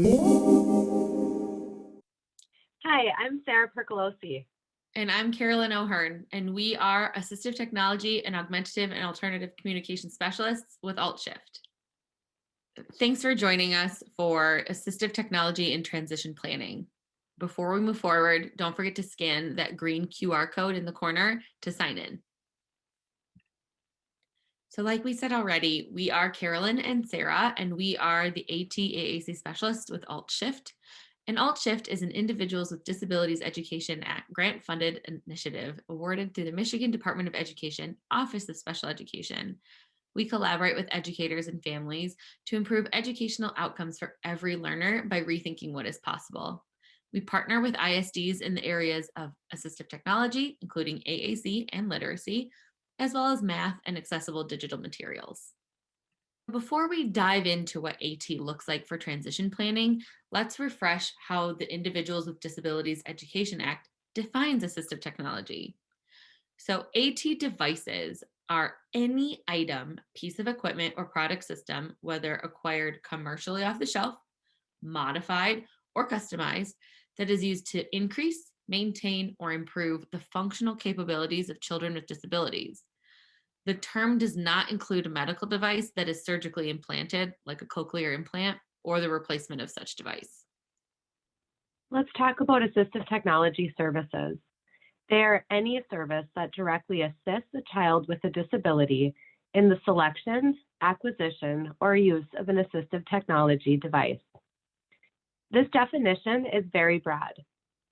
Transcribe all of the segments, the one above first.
Hi, I'm Sarah Percolosi. And I'm Carolyn O'Hearn, and we are Assistive Technology and Augmentative and Alternative Communication Specialists with AltShift. Thanks for joining us for Assistive Technology and Transition Planning. Before we move forward, don't forget to scan that green QR code in the corner to sign in. So like we said already, we are Carolyn and Sarah, and we are the AT-AAC specialists with AltShift. And AltShift is an Individuals with Disabilities Education Act grant-funded initiative awarded through the Michigan Department of Education Office of Special Education. We collaborate with educators and families to improve educational outcomes for every learner by rethinking what is possible. We partner with ISDs in the areas of assistive technology, including AAC and literacy, as well as math and accessible digital materials. Before we dive into what AT looks like for transition planning, let's refresh how the Individuals with Disabilities Education Act defines assistive technology. So AT devices are any item, piece of equipment, or product system, whether acquired commercially off the shelf, modified, or customized, that is used to increase, maintain, or improve the functional capabilities of children with disabilities. The term does not include a medical device that is surgically implanted, like a cochlear implant, or the replacement of such device. Let's talk about assistive technology services. They are any service that directly assists a child with a disability in the selection, acquisition, or use of an assistive technology device. This definition is very broad.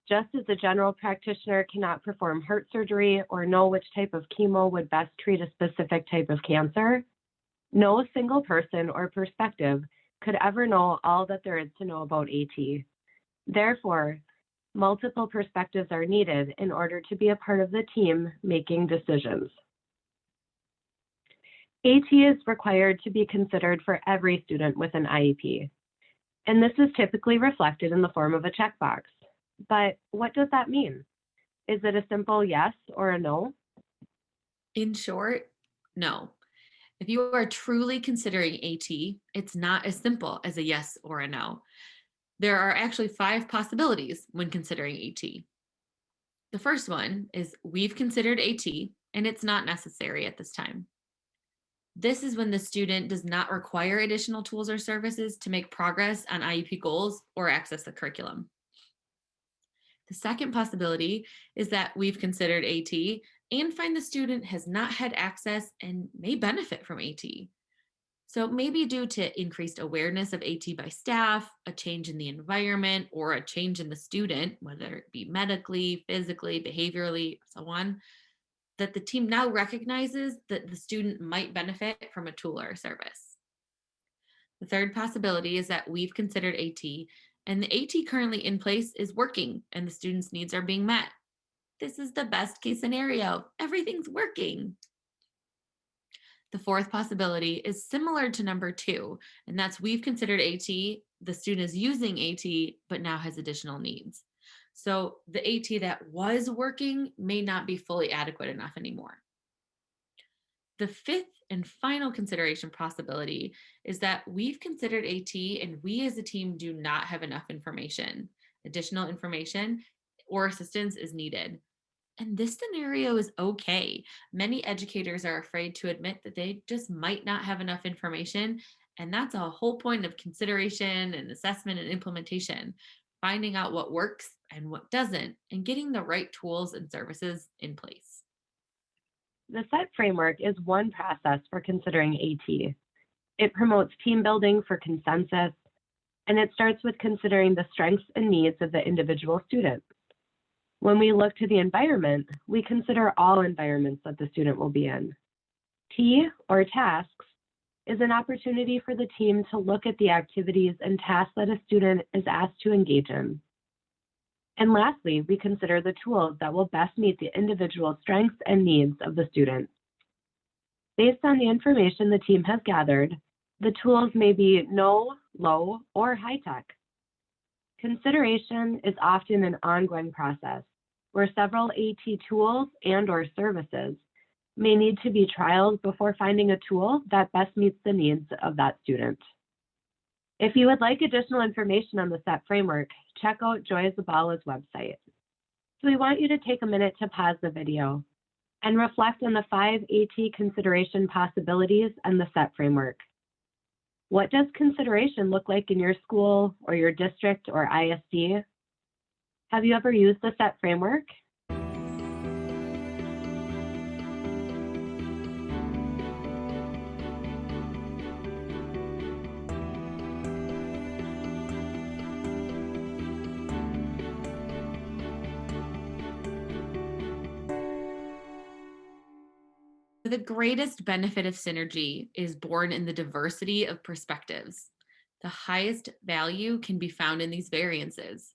Just as a general practitioner cannot perform heart surgery or know which type of chemo would best treat a specific type of cancer, no single person or perspective could ever know all that there is to know about AT. Therefore, multiple perspectives are needed in order to be a part of the team making decisions. AT is required to be considered for every student with an IEP, and this is typically reflected in the form of a checkbox. But what does that mean? Is it a simple yes or a no? In short, no. If you are truly considering AT, it's not as simple as a yes or a no. There are actually 5 possibilities when considering AT. The first one is we've considered AT and it's not necessary at this time. This is when the student does not require additional tools or services to make progress on IEP goals or access the curriculum. The second possibility is that we've considered AT and find the student has not had access and may benefit from AT. So maybe due to increased awareness of AT by staff, a change in the environment, or a change in the student, whether it be medically, physically, behaviorally, so on, that the team now recognizes that the student might benefit from a tool or a service. The third possibility is that we've considered AT and the AT currently in place is working and the student's needs are being met. This is the best case scenario. Everything's working. The fourth possibility is similar to number 2, and that's we've considered AT, the student is using AT, but now has additional needs. So the AT that was working may not be fully adequate enough anymore. The fifth and final consideration possibility is that we've considered AT and we as a team do not have enough information. Additional information or assistance is needed. And this scenario is okay. Many educators are afraid to admit that they just might not have enough information. And that's a whole point of consideration and assessment and implementation, finding out what works and what doesn't, and getting the right tools and services in place. The SET framework is one process for considering AT. It promotes team building for consensus, and it starts with considering the strengths and needs of the individual student. When we look to the environment, we consider all environments that the student will be in. T, or tasks, is an opportunity for the team to look at the activities and tasks that a student is asked to engage in. And lastly, we consider the tools that will best meet the individual strengths and needs of the student. Based on the information the team has gathered, the tools may be no, low, or high tech. Consideration is often an ongoing process where several AT tools and/or services may need to be trialed before finding a tool that best meets the needs of that student. If you would like additional information on the SET framework, check out Joy Zabala's website. So we want you to take a minute to pause the video and reflect on the 5 AT consideration possibilities and the SET framework. What does consideration look like in your school or your district or ISD? Have you ever used the SET framework? The greatest benefit of synergy is born in the diversity of perspectives. The highest value can be found in these variances.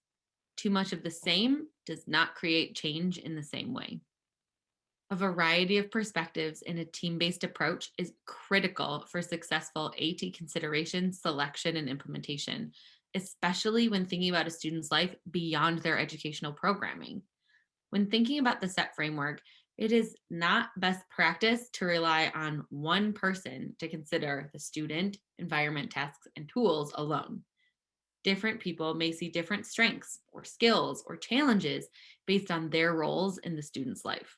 Too much of the same does not create change in the same way. A variety of perspectives in a team-based approach is critical for successful AT consideration, selection, and implementation, especially when thinking about a student's life beyond their educational programming. When thinking about the SET framework, it is not best practice to rely on one person to consider the student, environment, tasks, and tools alone. Different people may see different strengths or skills or challenges based on their roles in the student's life.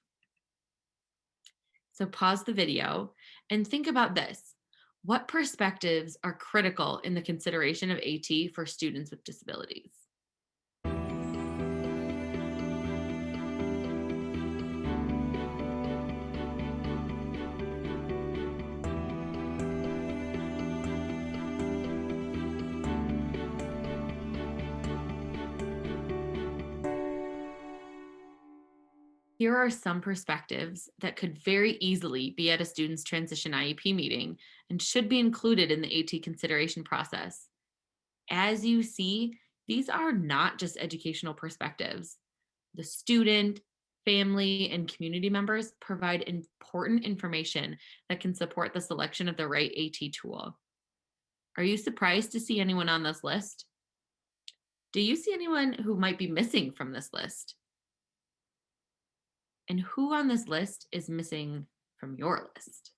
So pause the video and think about this. What perspectives are critical in the consideration of AT for students with disabilities? Here are some perspectives that could very easily be at a student's transition IEP meeting and should be included in the AT consideration process. As you see, these are not just educational perspectives. The student, family, and community members provide important information that can support the selection of the right AT tool. Are you surprised to see anyone on this list? Do you see anyone who might be missing from this list? And who on this list is missing from your list?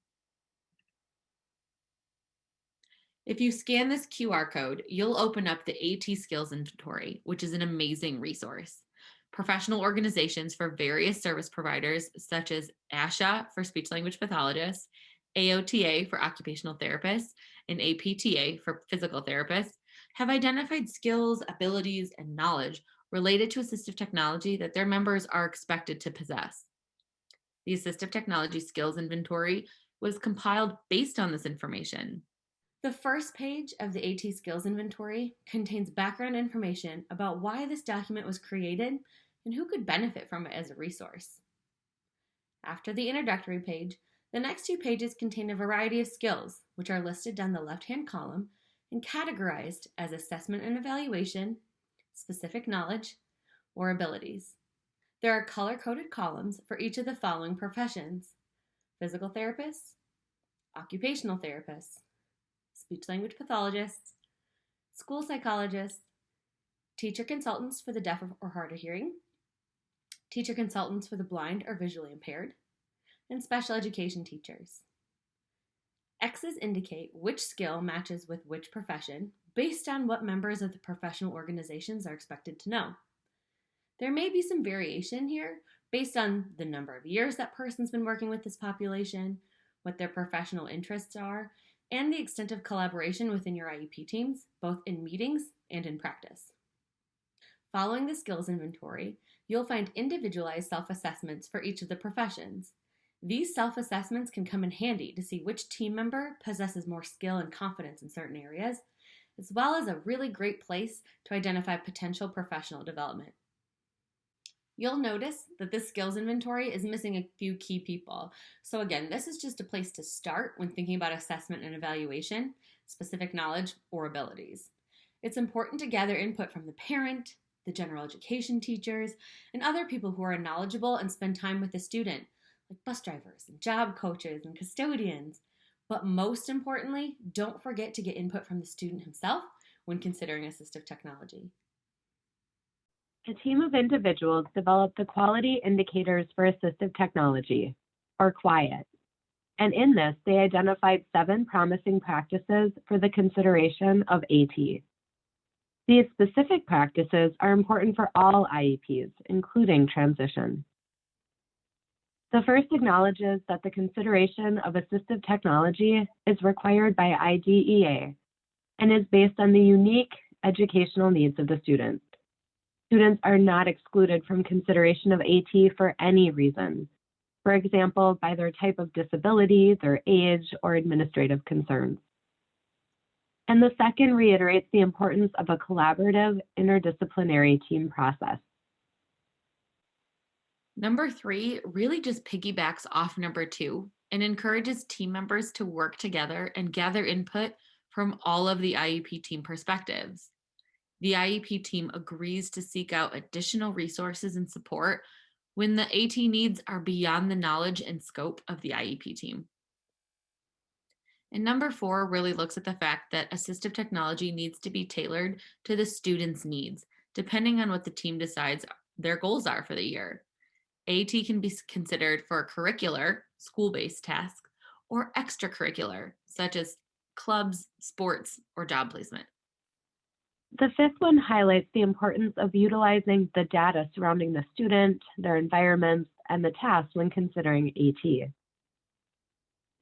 If you scan this QR code, you'll open up the AT Skills Inventory, which is an amazing resource. Professional organizations for various service providers, such as ASHA for speech language pathologists, AOTA for occupational therapists, and APTA for physical therapists, have identified skills, abilities, and knowledge related to assistive technology that their members are expected to possess. The Assistive Technology Skills Inventory was compiled based on this information. The first page of the AT Skills Inventory contains background information about why this document was created and who could benefit from it as a resource. After the introductory page, the next 2 pages contain a variety of skills, which are listed down the left-hand column and categorized as assessment and evaluation, specific knowledge, or abilities. There are color-coded columns for each of the following professions: physical therapists, occupational therapists, speech language pathologists, school psychologists, teacher consultants for the deaf or hard of hearing, teacher consultants for the blind or visually impaired, and special education teachers. X's indicate which skill matches with which profession based on what members of the professional organizations are expected to know. There may be some variation here based on the number of years that person's been working with this population, what their professional interests are, and the extent of collaboration within your IEP teams, both in meetings and in practice. Following the skills inventory, you'll find individualized self-assessments for each of the professions. These self-assessments can come in handy to see which team member possesses more skill and confidence in certain areas, as well as a really great place to identify potential professional development. You'll notice that this skills inventory is missing a few key people. So again, this is just a place to start when thinking about assessment and evaluation, specific knowledge, or abilities. It's important to gather input from the parent, the general education teachers, and other people who are knowledgeable and spend time with the student, like bus drivers and job coaches and custodians. But most importantly, don't forget to get input from the student himself when considering assistive technology. A team of individuals developed the Quality Indicators for Assistive Technology, or QUIET. And in this, they identified 7 promising practices for the consideration of AT. These specific practices are important for all IEPs, including transition. The first acknowledges that the consideration of assistive technology is required by IDEA and is based on the unique educational needs of the student. Students are not excluded from consideration of AT for any reason. For example, by their type of disability, their age, or administrative concerns. And the second reiterates the importance of a collaborative, interdisciplinary team process. Number 3 really just piggybacks off number 2 and encourages team members to work together and gather input from all of the IEP team perspectives. The IEP team agrees to seek out additional resources and support when the AT needs are beyond the knowledge and scope of the IEP team. And number 4 really looks at the fact that assistive technology needs to be tailored to the student's needs, depending on what the team decides their goals are for the year. AT can be considered for a curricular, school-based task, or extracurricular, such as clubs, sports, or job placement. The fifth one highlights the importance of utilizing the data surrounding the student, their environments, and the tasks when considering AT.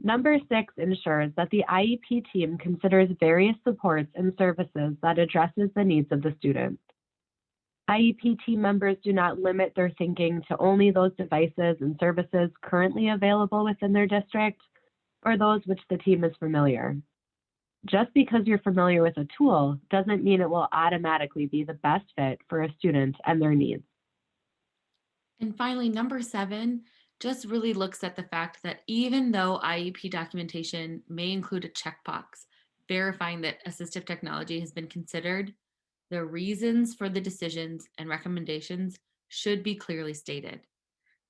Number 6 ensures that the IEP team considers various supports and services that addresses the needs of the student. IEP team members do not limit their thinking to only those devices and services currently available within their district or those which the team is familiar. Just because you're familiar with a tool doesn't mean it will automatically be the best fit for a student and their needs. And finally, number 7 just really looks at the fact that even though IEP documentation may include a checkbox verifying that assistive technology has been considered, the reasons for the decisions and recommendations should be clearly stated.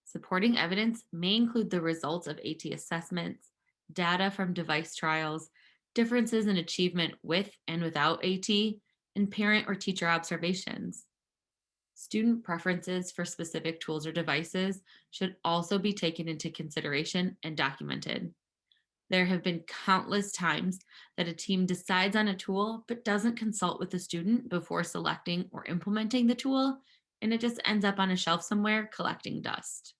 Supporting evidence may include the results of AT assessments, data from device trials, differences in achievement with and without AT, and parent or teacher observations. Student preferences for specific tools or devices should also be taken into consideration and documented. There have been countless times that a team decides on a tool but doesn't consult with the student before selecting or implementing the tool, and it just ends up on a shelf somewhere collecting dust.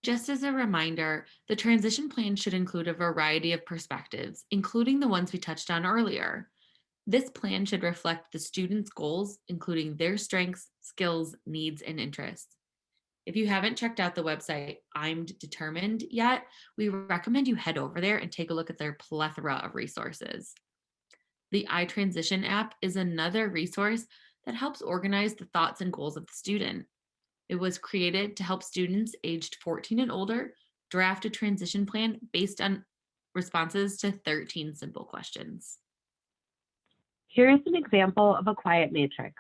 Just as a reminder, the transition plan should include a variety of perspectives, including the ones we touched on earlier. This plan should reflect the student's goals, including their strengths, skills, needs, and interests. If you haven't checked out the website I'm Determined yet, we recommend you head over there and take a look at their plethora of resources. The iTransition app is another resource that helps organize the thoughts and goals of the student. It was created to help students aged 14 and older draft a transition plan based on responses to 13 simple questions. Here is an example of a quiet matrix.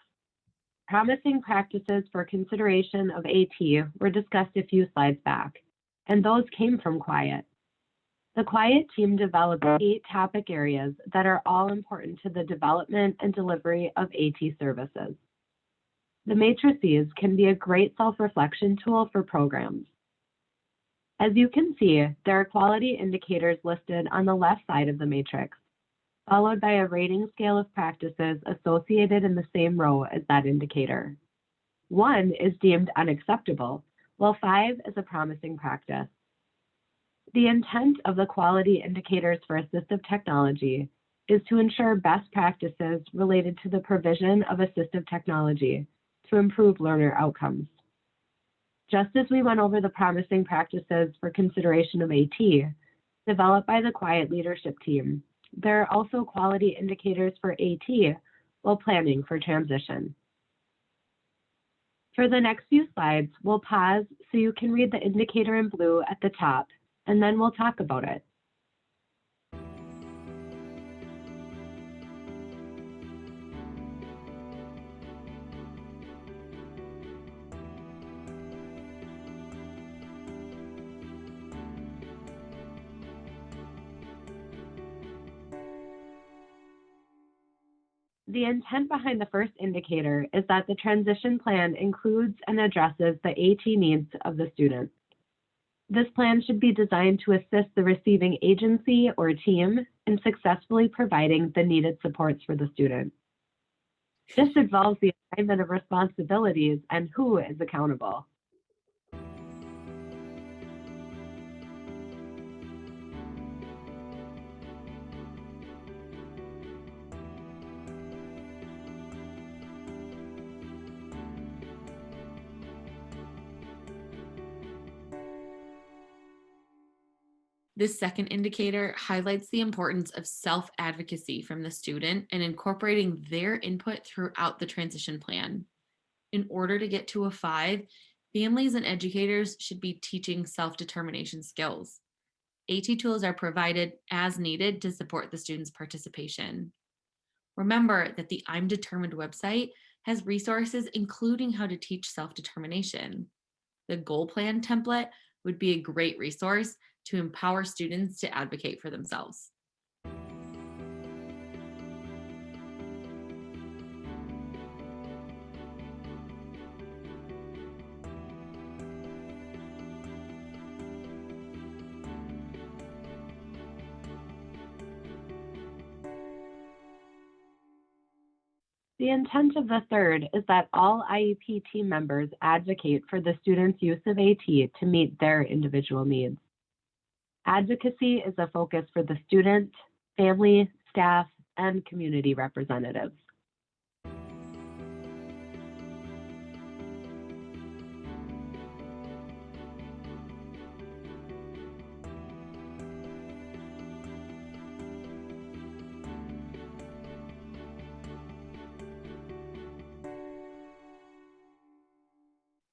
Promising practices for consideration of AT were discussed a few slides back, and those came from quiet. The quiet team developed 8 topic areas that are all important to the development and delivery of AT services. The matrices can be a great self-reflection tool for programs. As you can see, there are quality indicators listed on the left side of the matrix, followed by a rating scale of practices associated in the same row as that indicator. 1 is deemed unacceptable, while 5 is a promising practice. The intent of the quality indicators for assistive technology is to ensure best practices related to the provision of assistive technology to improve learner outcomes. Just as we went over the promising practices for consideration of AT, developed by the quiet leadership team, there are also quality indicators for AT while planning for transition. For the next few slides, we'll pause so you can read the indicator in blue at the top, and then we'll talk about it. The intent behind the first indicator is that the transition plan includes and addresses the AT needs of the student. This plan should be designed to assist the receiving agency or team in successfully providing the needed supports for the student. This involves the assignment of responsibilities and who is accountable. This second indicator highlights the importance of self-advocacy from the student and incorporating their input throughout the transition plan. In order to get to a 5, families and educators should be teaching self-determination skills. AT tools are provided as needed to support the student's participation. Remember that the I'm Determined website has resources including how to teach self-determination. The goal plan template would be a great resource to empower students to advocate for themselves. The intent of the third is that all IEP team members advocate for the student's use of AT to meet their individual needs. Advocacy is a focus for the student, family, staff, and community representatives.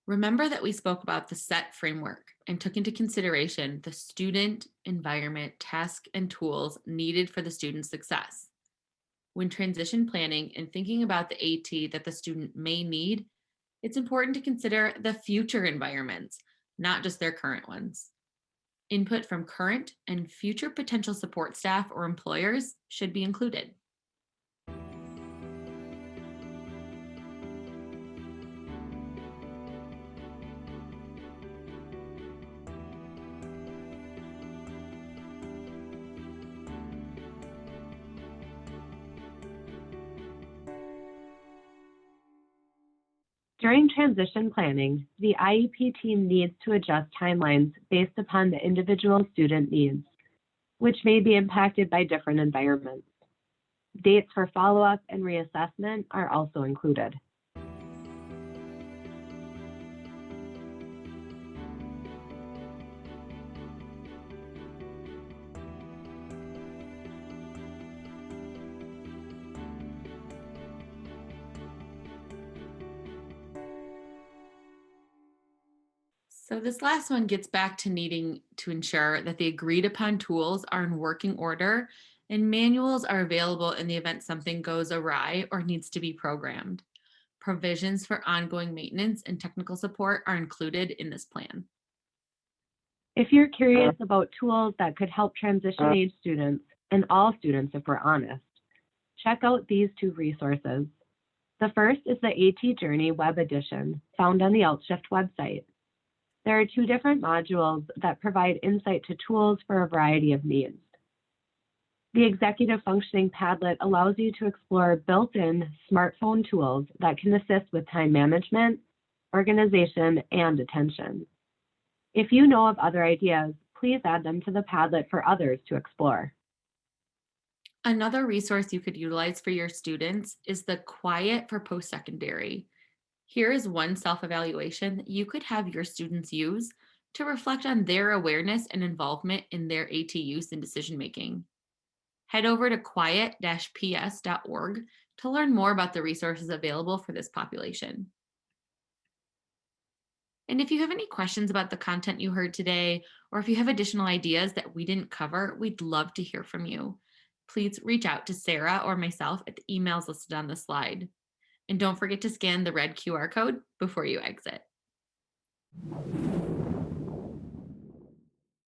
Remember that we spoke about the SET framework and took into consideration the student, environment, task, and tools needed for the student's success. When transition planning and thinking about the AT that the student may need, it's important to consider the future environments, not just their current ones. Input from current and future potential support staff or employers should be included. During transition planning, the IEP team needs to adjust timelines based upon the individual student needs, which may be impacted by different environments. Dates for follow-up and reassessment are also included. So this last one gets back to needing to ensure that the agreed upon tools are in working order and manuals are available in the event something goes awry or needs to be programmed. Provisions for ongoing maintenance and technical support are included in this plan. If you're curious about tools that could help transition age students, and all students if we're honest, check out these 2 resources. The first is the AT Journey web edition found on the Outshift website. There are 2 different modules that provide insight to tools for a variety of needs. The Executive Functioning Padlet allows you to explore built-in smartphone tools that can assist with time management, organization, and attention. If you know of other ideas, please add them to the Padlet for others to explore. Another resource you could utilize for your students is the Quiet for Post-Secondary. Here is one self-evaluation that you could have your students use to reflect on their awareness and involvement in their AT use and decision-making. Head over to quiet-ps.org to learn more about the resources available for this population. And if you have any questions about the content you heard today, or if you have additional ideas that we didn't cover, we'd love to hear from you. Please reach out to Sarah or myself at the emails listed on the slide. And don't forget to scan the red QR code before you exit.